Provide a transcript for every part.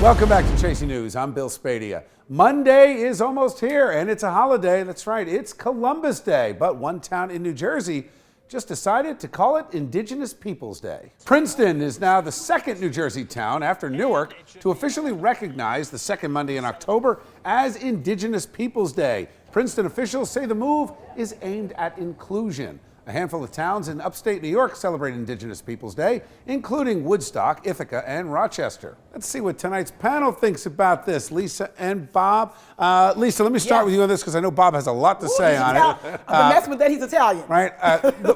Welcome back to Chasing News. I'm Bill Spadea. Monday is almost here, and it's a holiday. That's right, it's Columbus Day. But one town in New Jersey just decided to call it Indigenous Peoples Day. Princeton is now the second New Jersey town after Newark to officially recognize the second Monday in October as Indigenous Peoples Day. Princeton officials say the move is aimed at inclusion. A handful of towns in upstate New York celebrate Indigenous Peoples Day, including Woodstock, Ithaca, and Rochester. Let's see what tonight's panel thinks about this. Lisa and Bob. Lisa, let me start with you on this because I know Bob has a lot to say on it. I've been messing with that. He's Italian. Right.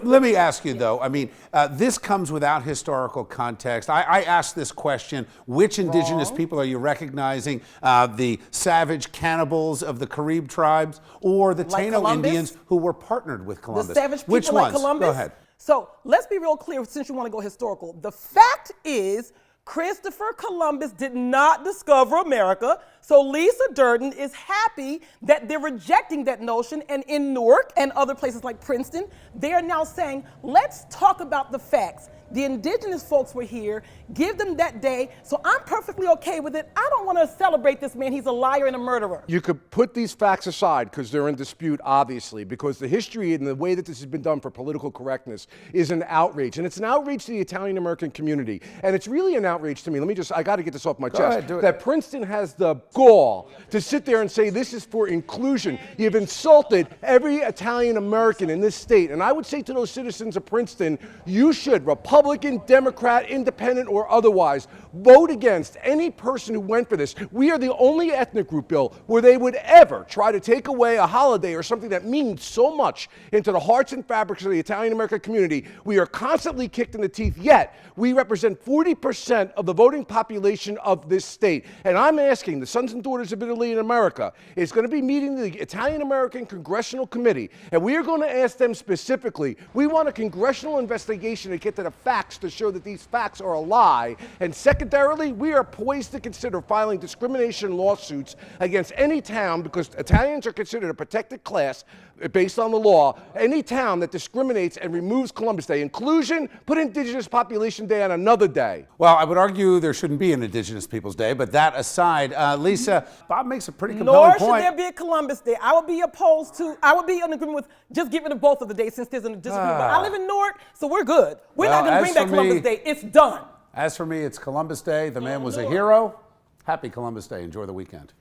Let me ask you, though. I mean, this comes without historical context. I asked this question: which Indigenous people are you recognizing? The savage cannibals of the Carib tribes, or the Like Taino Columbus? Indians who were partnered with Columbus? The savage people Which like ones? Columbus? Go ahead. So let's be real clear since you want to go historical. The fact is, Christopher Columbus did not discover America, so Lisa Durden is happy that they're rejecting that notion, and in Newark and other places like Princeton, they are now saying, let's talk about the facts. The indigenous folks were here, give them that day, so I'm perfectly okay with it. I don't want to celebrate this man, he's a liar and a murderer. You could put these facts aside because they're in dispute, obviously, because the history and the way that this has been done for political correctness is an outrage. And it's an outrage to the Italian-American community. And it's really an outrage to me. I got to get this off my chest. ahead, do it. That Princeton has the gall to sit there and say this is for inclusion. You've insulted every Italian-American in this state. And I would say to those citizens of Princeton, you should, Republican, Democrat, Independent, or otherwise, vote against any person who went for this. We are the only ethnic group, Bill, where they would ever try to take away a holiday or something that means so much into the hearts and fabrics of the Italian-American community. We are constantly kicked in the teeth, yet we represent 40% of the voting population of this state. And I'm asking the sons and daughters of Italy in America is going to be meeting the Italian-American Congressional Committee, and we are going to ask them specifically, we want a congressional investigation to get to the facts to show that these facts are a lie. And secondarily, we are poised to consider filing discrimination lawsuits against any town, because Italians are considered a protected class based on the law, any town that discriminates and removes Columbus Day. Inclusion, put Indigenous Population Day on another day. Well, I would argue there shouldn't be an Indigenous Peoples Day, but that aside, Lisa, Bob makes a pretty compelling point. Nor should there be a Columbus Day. I would be in agreement with just getting rid of both of the days since there's a disagreement. But I live in Newark, so we're good. We're not going to bring back Columbus Day. It's done. As for me, it's Columbus Day. The man was a hero. Happy Columbus Day. Enjoy the weekend.